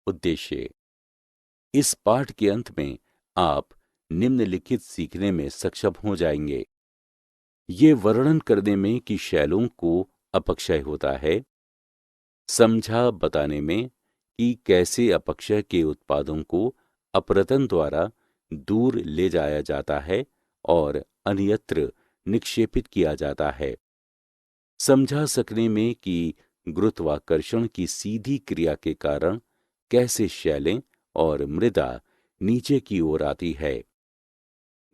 उद्देश्य। इस पाठ के अंत में आप निम्नलिखित सीखने में सक्षम हो जाएंगे। ये वर्णन करने में कि शैलों को अपक्षय होता है, समझा बताने में कि कैसे अपक्षय के उत्पादों को अपरतन द्वारा दूर ले जाया जाता है और अन्यत्र निक्षेपित किया जाता है, समझा सकने में कि गुरुत्वाकर्षण की सीधी क्रिया के कारण कैसे शैलें और मृदा नीचे की ओर आती है,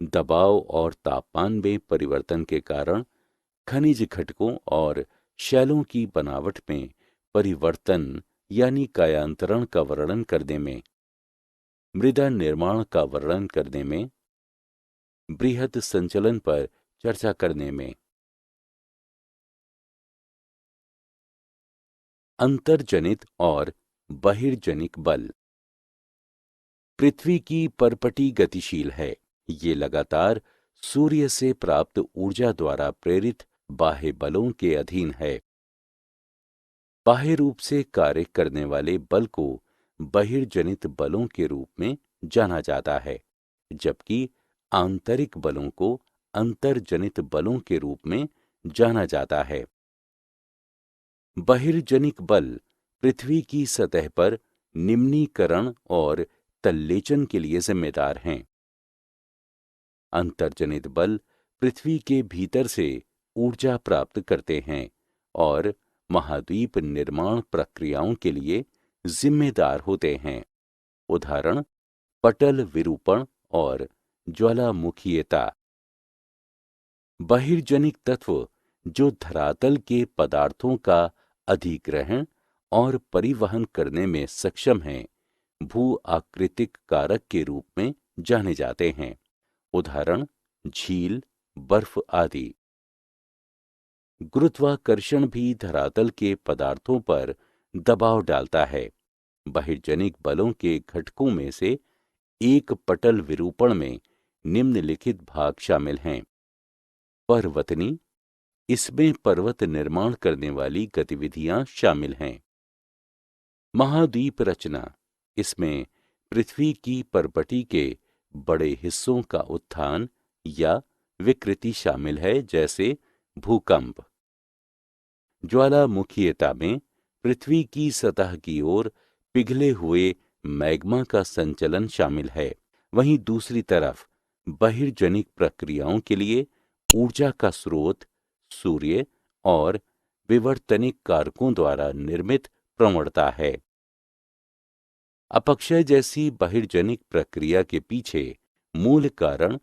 दबाव और तापमान में परिवर्तन के कारण खनिज घटकों और शैलों की बनावट में परिवर्तन यानी कायांतरण का वर्णन करने में, मृदा निर्माण का वर्णन करने में, बृहद संचलन पर चर्चा करने में। अंतर्जनित और बहिर्जनिक बल। पृथ्वी की परपटी गतिशील है। ये लगातार सूर्य से प्राप्त ऊर्जा द्वारा प्रेरित बाह्य बलों के अधीन है। बाह्य रूप से कार्य करने वाले बल को बहिर्जनित बलों के रूप में जाना जाता है, जबकि आंतरिक बलों को अंतर्जनित बलों के रूप में जाना जाता है। बहिर्जनिक बल पृथ्वी की सतह पर निम्नीकरण और तल्लेचन के लिए जिम्मेदार हैं। अंतर्जनित बल पृथ्वी के भीतर से ऊर्जा प्राप्त करते हैं और महाद्वीप निर्माण प्रक्रियाओं के लिए जिम्मेदार होते हैं। उदाहरण: पटल विरूपण और ज्वालामुखीयता। बहिर्जनिक तत्व जो धरातल के पदार्थों का अधिग्रहण और परिवहन करने में सक्षम हैं, भू आकृतिक कारक के रूप में जाने जाते हैं। उदाहरण: झील, बर्फ आदि। गुरुत्वाकर्षण भी धरातल के पदार्थों पर दबाव डालता है। बहिर्जनिक बलों के घटकों में से एक पटल विरूपण में निम्नलिखित भाग शामिल हैं। पर्वतनी, इसमें पर्वत निर्माण करने वाली गतिविधियां शामिल हैं। महाद्वीप रचना, इसमें पृथ्वी की परपटी के बड़े हिस्सों का उत्थान या विकृति शामिल है, जैसे भूकंप। ज्वालामुखीयता में पृथ्वी की सतह की ओर पिघले हुए मैग्मा का संचलन शामिल है। वहीं दूसरी तरफ बहिर्जनिक प्रक्रियाओं के लिए ऊर्जा का स्रोत सूर्य और विवर्तनिक कारकों द्वारा निर्मित प्रवणता है। अपक्षय जैसी बहिर्जनिक प्रक्रिया के पीछे मूल कारण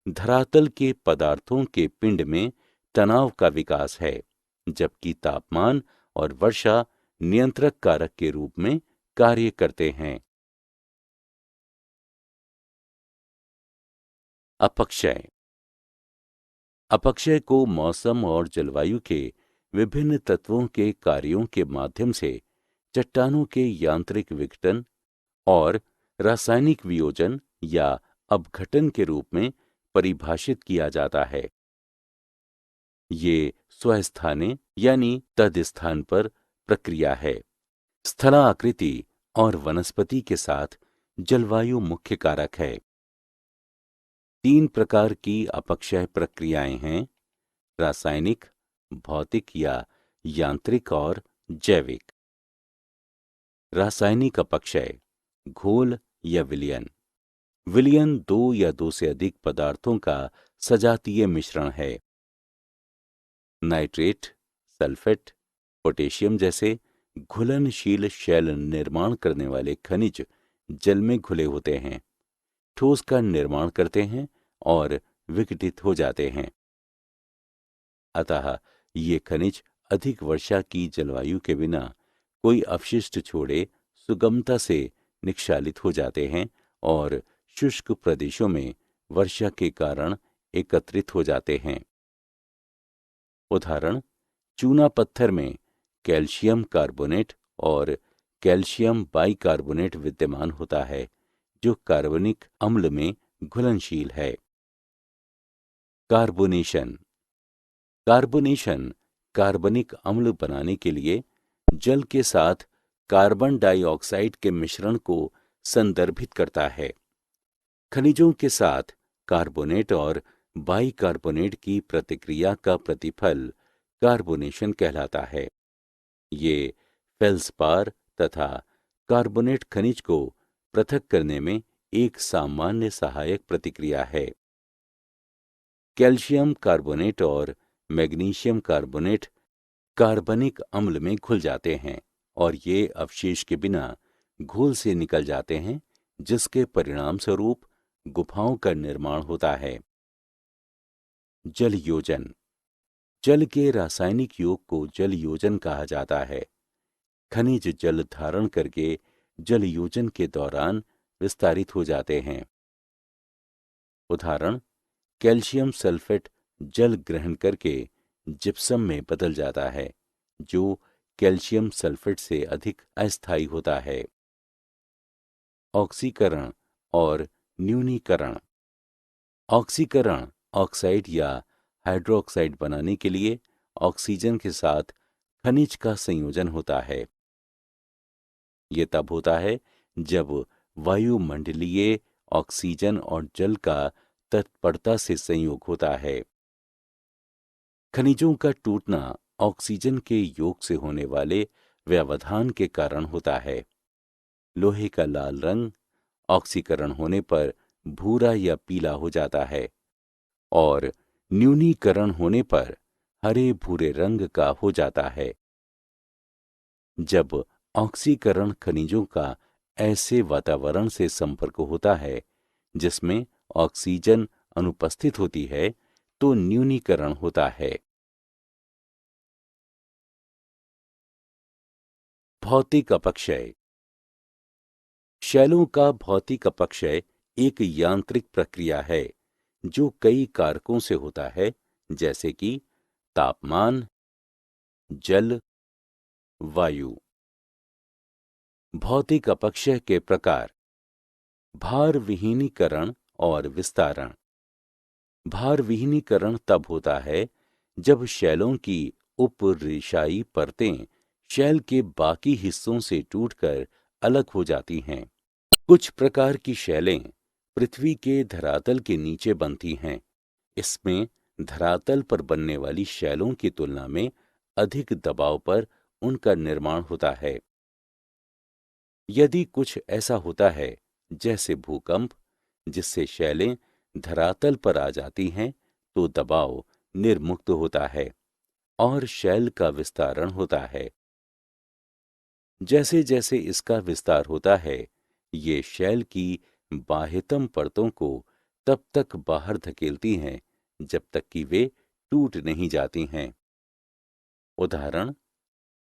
धरातल के पदार्थों के पिंड में तनाव का विकास है, जबकि तापमान और वर्षा नियंत्रक कारक के रूप में कार्य करते हैं। अपक्षय। अपक्षय को मौसम और जलवायु के विभिन्न तत्वों के कार्यों के माध्यम से चट्टानों के यांत्रिक विघटन और रासायनिक वियोजन या अपघटन के रूप में परिभाषित किया जाता है। ये स्वस्थाने यानी तदस्थान पर प्रक्रिया है। स्थलाकृति और वनस्पति के साथ जलवायु मुख्य कारक है। 3 प्रकार की अपक्षय प्रक्रियाएं हैं: रासायनिक, भौतिक या यांत्रिक और जैविक। रासायनिक अपक्षय: घोल या विलयन। विलयन 2 या 2 से अधिक पदार्थों का सजातीय मिश्रण है। नाइट्रेट, सल्फेट, पोटेशियम जैसे घुलनशील शैल निर्माण करने वाले खनिज जल में घुले होते हैं, ठोस का निर्माण करते हैं और विघटित हो जाते हैं। अतः ये खनिज अधिक वर्षा की जलवायु के बिना कोई अपशिष्ट छोड़े सुगमता से निक्षालित हो जाते हैं और शुष्क प्रदेशों में वर्षा के कारण एकत्रित हो जाते हैं। उदाहरण: चूना पत्थर में कैल्शियम कार्बोनेट और कैल्शियम बाइकार्बोनेट विद्यमान होता है, जो कार्बनिक अम्ल में घुलनशील है। कार्बोनेशन। कार्बोनेशन कार्बनिक अम्ल बनाने के लिए जल के साथ कार्बन डाइऑक्साइड के मिश्रण को संदर्भित करता है। खनिजों के साथ कार्बोनेट और बाइकार्बोनेट की प्रतिक्रिया का प्रतिफल कार्बोनेशन कहलाता है। ये फेल्सपार तथा कार्बोनेट खनिज को पृथक करने में एक सामान्य सहायक प्रतिक्रिया है। कैल्शियम कार्बोनेट और मैग्नीशियम कार्बोनेट कार्बनिक अम्ल में घुल जाते हैं और ये अवशेष के बिना घोल से निकल जाते हैं, जिसके परिणाम स्वरूप गुफाओं का निर्माण होता है। जल योजन। जल के रासायनिक योग को जल योजन कहा जाता है। खनिज जल धारण करके जल योजन के दौरान विस्तारित हो जाते हैं। उदाहरण, कैल्शियम सल्फेट जल ग्रहण करके जिप्सम में बदल जाता है, जो कैल्शियम सल्फेट से अधिक अस्थायी होता है। ऑक्सीकरण और न्यूनीकरण। ऑक्सीकरण ऑक्साइड या हाइड्रोक्साइड बनाने के लिए ऑक्सीजन के साथ खनिज का संयोजन होता है। ये तब होता है जब वायुमंडलीय ऑक्सीजन और जल का तत्परता से संयोग होता है। खनिजों का टूटना ऑक्सीजन के योग से होने वाले व्यवधान के कारण होता है। लोहे का लाल रंग ऑक्सीकरण होने पर भूरा या पीला हो जाता है और न्यूनीकरण होने पर हरे भूरे रंग का हो जाता है। जब ऑक्सीकरण खनिजों का ऐसे वातावरण से संपर्क होता है जिसमें ऑक्सीजन अनुपस्थित होती है, तो न्यूनीकरण होता है। भौतिक अपक्षय। शैलों का भौतिक अपक्षय एक यांत्रिक प्रक्रिया है जो कई कारकों से होता है, जैसे कि तापमान, जल, वायु। भौतिक अपक्षय के प्रकार। भार विहीनीकरण और विस्तारण। भार विहीनीकरण तब होता है जब शैलों की उपरिशायी परतें शैल के बाकी हिस्सों से टूटकर अलग हो जाती हैं। कुछ प्रकार की शैलें पृथ्वी के धरातल के नीचे बनती हैं। इसमें धरातल पर बनने वाली शैलों की तुलना में अधिक दबाव पर उनका निर्माण होता है। यदि कुछ ऐसा होता है जैसे भूकंप, जिससे शैलें धरातल पर आ जाती हैं, तो दबाव निर्मुक्त होता है और शैल का विस्तारण होता है। जैसे जैसे इसका विस्तार होता है, ये शैल की बाह्यतम परतों को तब तक बाहर धकेलती हैं जब तक कि वे टूट नहीं जाती हैं। उदाहरण,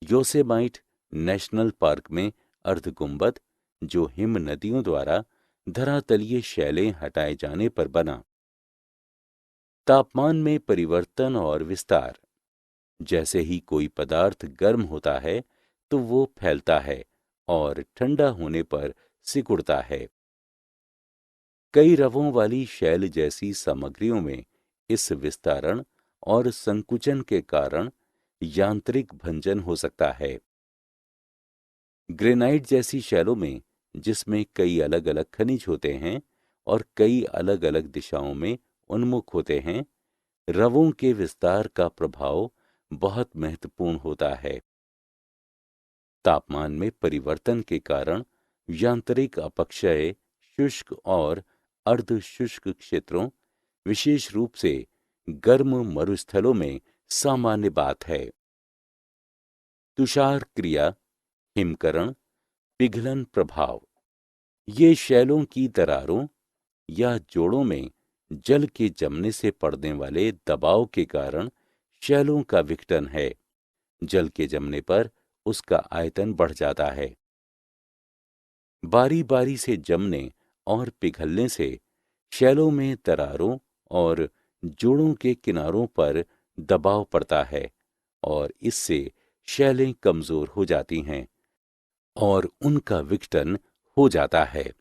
योसेमाइट नेशनल पार्क में अर्धगुंबद, जो हिम नदियों द्वारा धरातलीय शैलें हटाए जाने पर बना। तापमान में परिवर्तन और विस्तार। जैसे ही कोई पदार्थ गर्म होता है तो वो फैलता है और ठंडा होने पर सिकुड़ता है। कई रवों वाली शैल जैसी सामग्रियों में इस विस्तारण और संकुचन के कारण यांत्रिक भंजन हो सकता है। ग्रेनाइट जैसी शैलों में, जिसमें कई अलग अलग खनिज होते हैं और कई अलग अलग दिशाओं में उन्मुख होते हैं, रवों के विस्तार का प्रभाव बहुत महत्वपूर्ण होता है। तापमान में परिवर्तन के कारण यांत्रिक अपक्षय शुष्क और अर्धशुष्क क्षेत्रों, विशेष रूप से गर्म मरुस्थलों में सामान्य बात है। तुषार क्रिया, हिमकरण, पिघलन प्रभाव। ये शैलों की दरारों या जोड़ों में जल के जमने से पड़ने वाले दबाव के कारण शैलों का विघटन है। जल के जमने पर उसका आयतन बढ़ जाता है। बारी बारी से जमने और पिघलने से शैलों में दरारों और जोड़ों के किनारों पर दबाव पड़ता है और इससे शैलें कमजोर हो जाती हैं और उनका विघटन हो जाता है।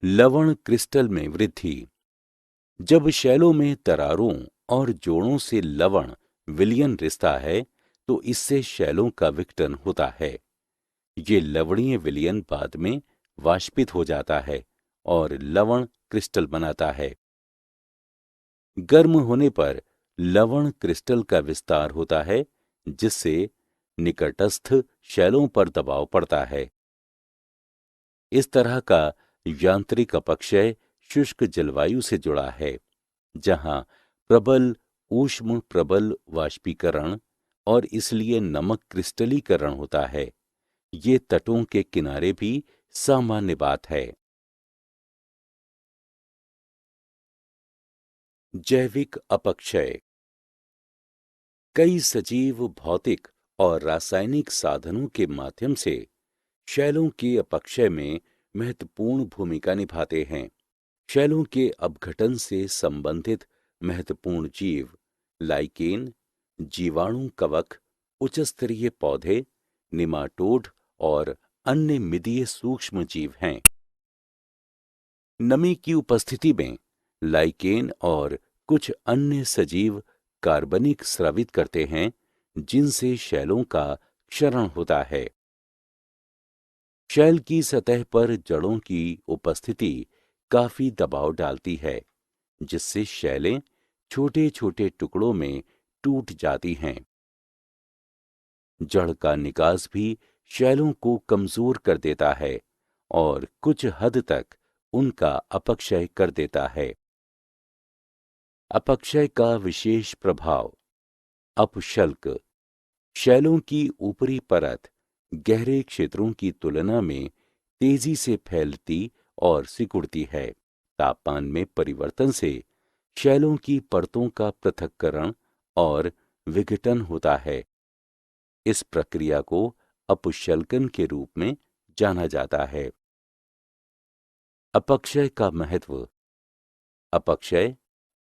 लवण क्रिस्टल में वृद्धि। जब शैलों में दरारों और जोड़ों से लवण विलयन रिश्ता है, तो इससे शैलों का विघटन होता है ये लवणीय विलयन बाद में वाष्पित हो जाता है और लवण क्रिस्टल बनाता है। गर्म होने पर लवण क्रिस्टल का विस्तार होता है, जिससे निकटस्थ शैलों पर दबाव पड़ता है। इस तरह का यांत्रिक अपक्षय शुष्क जलवायु से जुड़ा है, जहां प्रबल ऊष्म प्रबल वाष्पीकरण और इसलिए नमक क्रिस्टलीकरण होता है। ये तटों के किनारे भी सामान्य बात है। जैविक अपक्षय कई सजीव भौतिक और रासायनिक साधनों के माध्यम से शैलों के अपक्षय में महत्वपूर्ण भूमिका निभाते हैं। शैलों के अपघटन से संबंधित महत्वपूर्ण जीव लाइकेन, जीवाणु कवक, उच्च स्तरीय पौधे, निमाटोड और अन्य मिदीय सूक्ष्म जीव हैं। नमी की उपस्थिति में लाइकेन और कुछ अन्य सजीव कार्बनिक स्रावित करते हैं, जिनसे शैलों का क्षरण होता है। शैल की सतह पर जड़ों की उपस्थिति काफी दबाव डालती है, जिससे शैलें छोटे छोटे टुकड़ों में टूट जाती हैं। जड़ का निकास भी शैलों को कमजोर कर देता है और कुछ हद तक उनका अपक्षय कर देता है। अपक्षय का विशेष प्रभाव अपशल्क शैलों की ऊपरी परत गहरे क्षेत्रों की तुलना में तेजी से फैलती और सिकुड़ती है। तापमान में परिवर्तन से शैलों की परतों का पृथक्करण और विघटन होता है। इस प्रक्रिया को अपशल्कन के रूप में जाना जाता है। अपक्षय का महत्व अपक्षय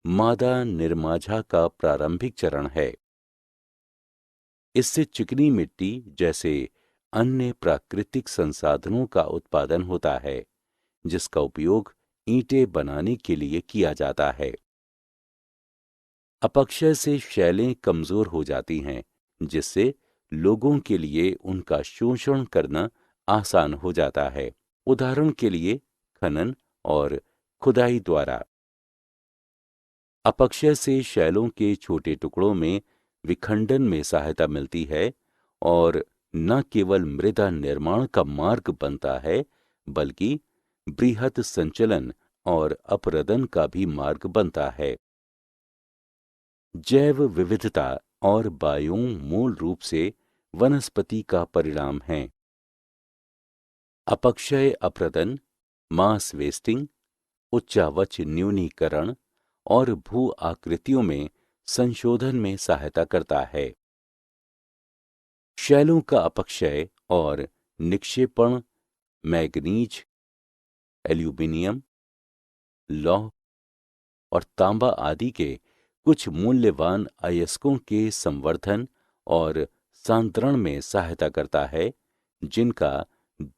मादा निर्माझा का प्रारंभिक चरण है। इससे चिकनी मिट्टी जैसे अन्य प्राकृतिक संसाधनों का उत्पादन होता है, जिसका उपयोग ईंटें बनाने के लिए किया जाता है। अपक्षय से शैलें कमजोर हो जाती हैं, जिससे लोगों के लिए उनका शोषण करना आसान हो जाता है। उदाहरण के लिए खनन और खुदाई द्वारा। अपक्षय से शैलों के छोटे टुकड़ों में विखंडन में सहायता मिलती है और न केवल मृदा निर्माण का मार्ग बनता है, बल्कि बृहत संचलन और अपरदन का भी मार्ग बनता है। जैव विविधता और बायोम मूल रूप से वनस्पति का परिणाम हैं। अपक्षय अपरदन, मास वेस्टिंग, उच्चावच न्यूनीकरण और भू आकृतियों में संशोधन में सहायता करता है। शैलों का अपक्षय और निक्षेपण मैग्नीज, एल्यूमिनियम, लौह और तांबा आदि के कुछ मूल्यवान अयस्कों के संवर्धन और सांद्रण में सहायता करता है, जिनका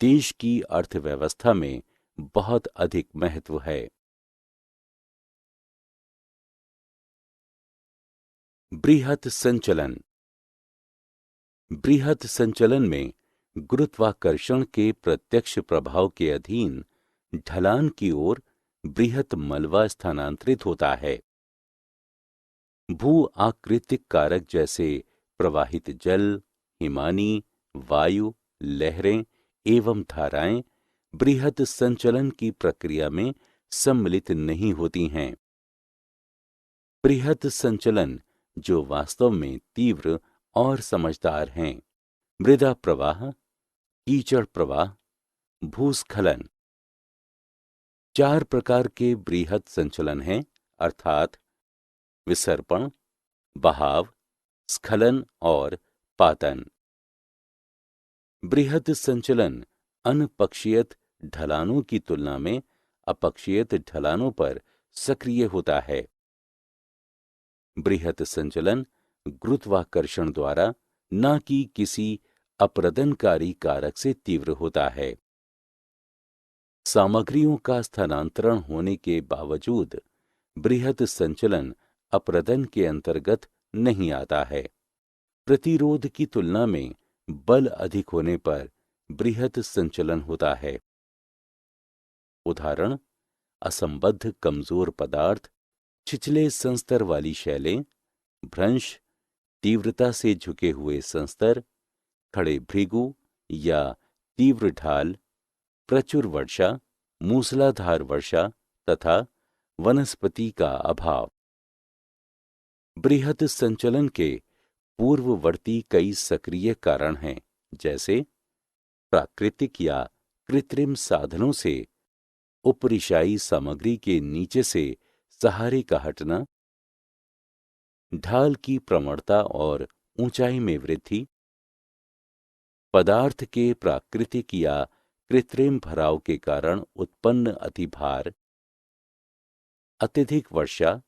देश की अर्थव्यवस्था में बहुत अधिक महत्व है। बृहत संचलन बृहत संचलन में गुरुत्वाकर्षण के प्रत्यक्ष प्रभाव के अधीन ढलान की ओर बृहत मलबा स्थानांतरित होता है। भू आकृतिक कारक जैसे प्रवाहित जल, हिमानी, वायु, लहरें एवं धाराएं बृहत संचलन की प्रक्रिया में सम्मिलित नहीं होती हैं। बृहत संचलन, जो वास्तव में तीव्र और समझदार हैं, मृदा प्रवाह, कीचड़ प्रवाह, भूस्खलन। 4 प्रकार के बृहत संचलन हैं, अर्थात विसर्पण, बहाव, स्खलन और पातन। बृहत संचलन अनपक्षीयत ढलानों की तुलना में अपक्षीयत ढलानों पर सक्रिय होता है। बृहत संचलन गुरुत्वाकर्षण द्वारा, न कि किसी अपरदनकारी कारक से तीव्र होता है। सामग्रियों का स्थानांतरण होने के बावजूद बृहत संचलन अपरदन के अंतर्गत नहीं आता है। प्रतिरोध की तुलना में बल अधिक होने पर बृहत संचलन होता है। उदाहरण: असंबद्ध कमजोर पदार्थ, छिछले संस्तर वाली शैलें, भ्रंश, तीव्रता से झुके हुए संस्तर, खड़े भृगु या तीव्र ढाल, प्रचुर वर्षा, मूसलाधार वर्षा तथा वनस्पति का अभाव। बृहत संचलन के पूर्ववर्ती कई सक्रिय कारण हैं, जैसे प्राकृतिक या कृत्रिम साधनों से उपरिशायी सामग्री के नीचे से सहारे का हटना, ढाल की प्रवणता और ऊंचाई में वृद्धि, पदार्थ के प्राकृतिक या कृत्रिम भराव के कारण उत्पन्न अतिभार, अत्यधिक वर्षा,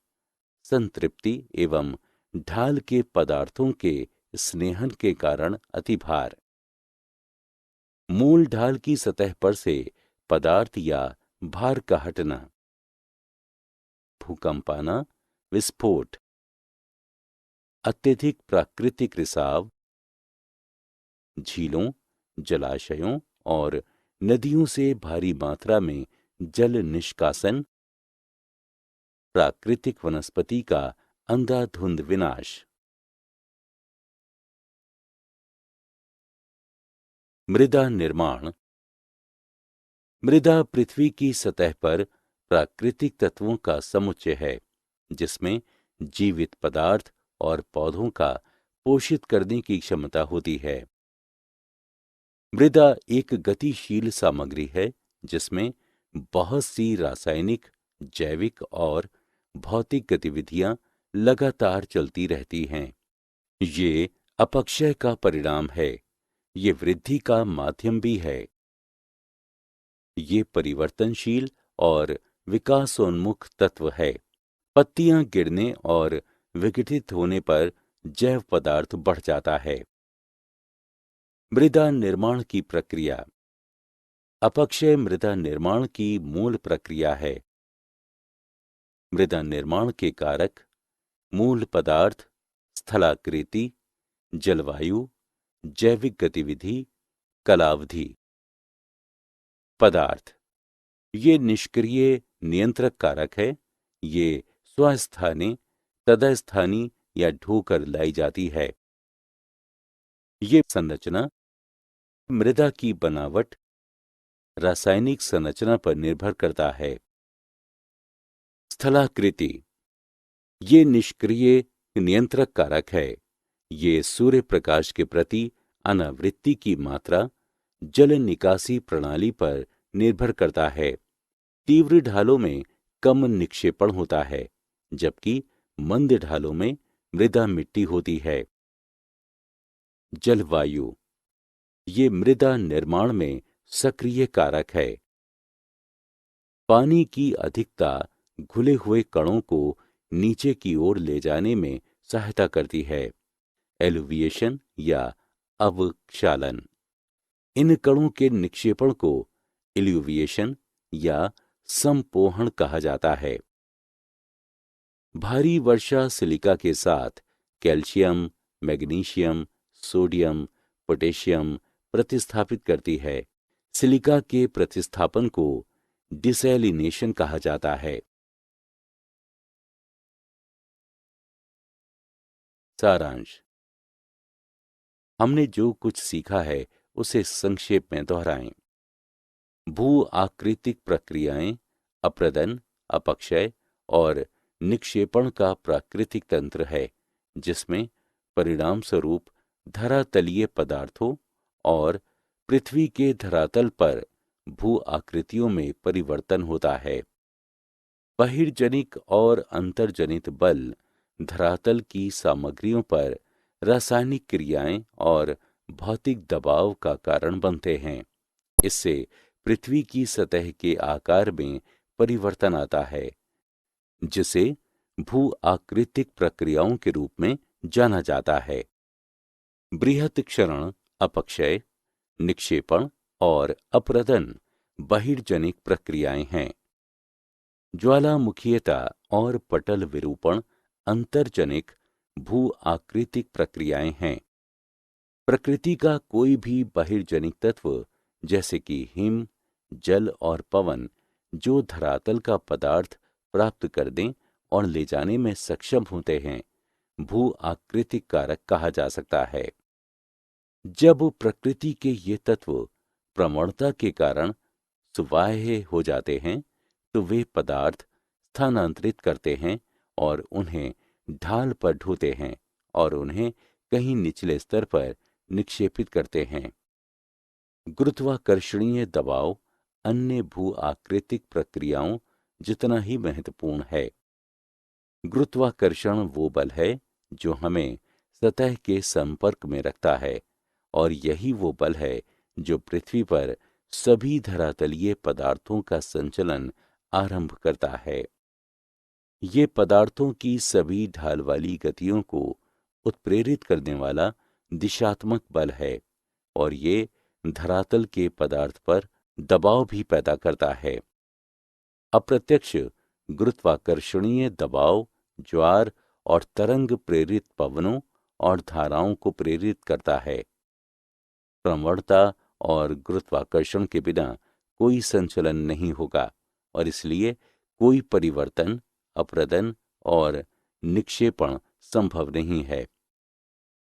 संतृप्ति एवं ढाल के पदार्थों के स्नेहन के कारण अतिभार, मूल ढाल की सतह पर से पदार्थ या भार का हटना, भूकंप आना, विस्फोट, अत्यधिक प्राकृतिक रिसाव, झीलों, जलाशयों और नदियों से भारी मात्रा में जल निष्कासन, प्राकृतिक वनस्पति का अंधाधुंध विनाश। मृदा निर्माण। मृदा पृथ्वी की सतह पर प्राकृतिक तत्वों का समुच्चय है, जिसमें जीवित पदार्थ और पौधों का पोषित करने की क्षमता होती है। मृदा एक गतिशील सामग्री है, जिसमें बहुत सी रासायनिक, जैविक और भौतिक गतिविधियां लगातार चलती रहती हैं। ये अपक्षय का परिणाम है। ये वृद्धि का माध्यम भी है। ये परिवर्तनशील और विकासोन्मुख तत्व है। पत्तियां गिरने और विघटित होने पर जैव पदार्थ बढ़ जाता है। मृदा निर्माण की प्रक्रिया। अपक्षय मृदा निर्माण की मूल प्रक्रिया है। मृदा निर्माण के कारक मूल पदार्थ, स्थलाकृति, जलवायु, जैविक गतिविधि, कालावधि। पदार्थ ये निष्क्रिय नियंत्रक कारक है। ये स्वस्थाने, तदस्थानी या ढोकर लाई जाती है। ये संरचना मृदा की बनावट, रासायनिक संरचना पर निर्भर करता है। स्थलाकृति ये निष्क्रिय नियंत्रक कारक है। ये सूर्य प्रकाश के प्रति अनावृत्ति की मात्रा, जल निकासी प्रणाली पर निर्भर करता है। तीव्र ढालों में कम निक्षेपण होता है, जबकि मंद ढालों में मृदा मिट्टी होती है। जलवायु ये मृदा निर्माण में सक्रिय कारक है। पानी की अधिकता घुले हुए कणों को नीचे की ओर ले जाने में सहायता करती है। एलुविएशन या अवक्षालन। इन कणों के निक्षेपण को इल्यूविएशन या संपोहण कहा जाता है। भारी वर्षा सिलिका के साथ कैल्शियम, मैग्नीशियम, सोडियम, पोटेशियम प्रतिस्थापित करती है। सिलिका के प्रतिस्थापन को डिसैलिनेशन कहा जाता है। सारांश। हमने जो कुछ सीखा है उसे संक्षेप में दोहराएं। भू आकृतिक प्रक्रियाएं अप्रदन, अपक्षय और निक्षेपण का प्राकृतिक तंत्र है, जिसमें परिणाम स्वरूप धरातलीय पदार्थों और पृथ्वी के धरातल पर भू आकृतियों में परिवर्तन होता है। बहिर्जनिक और अंतर्जनित बल धरातल की सामग्रियों पर रासायनिक क्रियाएं और भौतिक दबाव का कारण बनते हैं। इससे पृथ्वी की सतह के आकार में परिवर्तन आता है, जिसे भू आकृतिक प्रक्रियाओं के रूप में जाना जाता है। बृहत क्षरण, अपक्षय, निक्षेपण और अप्रदन बहिर्जनिक प्रक्रियाएं हैं। ज्वालामुखीयता और पटल विरूपण अंतर्जनिक भू आकृतिक प्रक्रियाएं हैं। प्रकृति का कोई भी बहिर्जनिक तत्व जैसे कि हिम, जल और पवन, जो धरातल का पदार्थ प्राप्त कर दें और ले जाने में सक्षम होते हैं, भू आकृतिक कारक कहा जा सकता है। जब प्रकृति के ये तत्व प्रवणता के कारण सुवाह्य हो जाते हैं, तो वे पदार्थ स्थानांतरित करते हैं और उन्हें ढाल पर ढोते हैं और उन्हें कहीं निचले स्तर पर निक्षेपित करते हैं। गुरुत्वाकर्षणीय दबाव अन्य भू आकृतिक प्रक्रियाओं जितना ही महत्वपूर्ण है। गुरुत्वाकर्षण वो बल है जो हमें सतह के संपर्क में रखता है, और यही वो बल है जो पृथ्वी पर सभी धरातलीय पदार्थों का संचलन आरंभ करता है। ये पदार्थों की सभी ढाल वाली गतियों को उत्प्रेरित करने वाला दिशात्मक बल है, और ये धरातल के पदार्थ पर दबाव भी पैदा करता है। अप्रत्यक्ष गुरुत्वाकर्षणीय दबाव ज्वार और तरंग प्रेरित पवनों और धाराओं को प्रेरित करता है। प्रवणता और गुरुत्वाकर्षण के बिना कोई संचलन नहीं होगा, और इसलिए कोई परिवर्तन, अपरदन और निक्षेपण संभव नहीं है।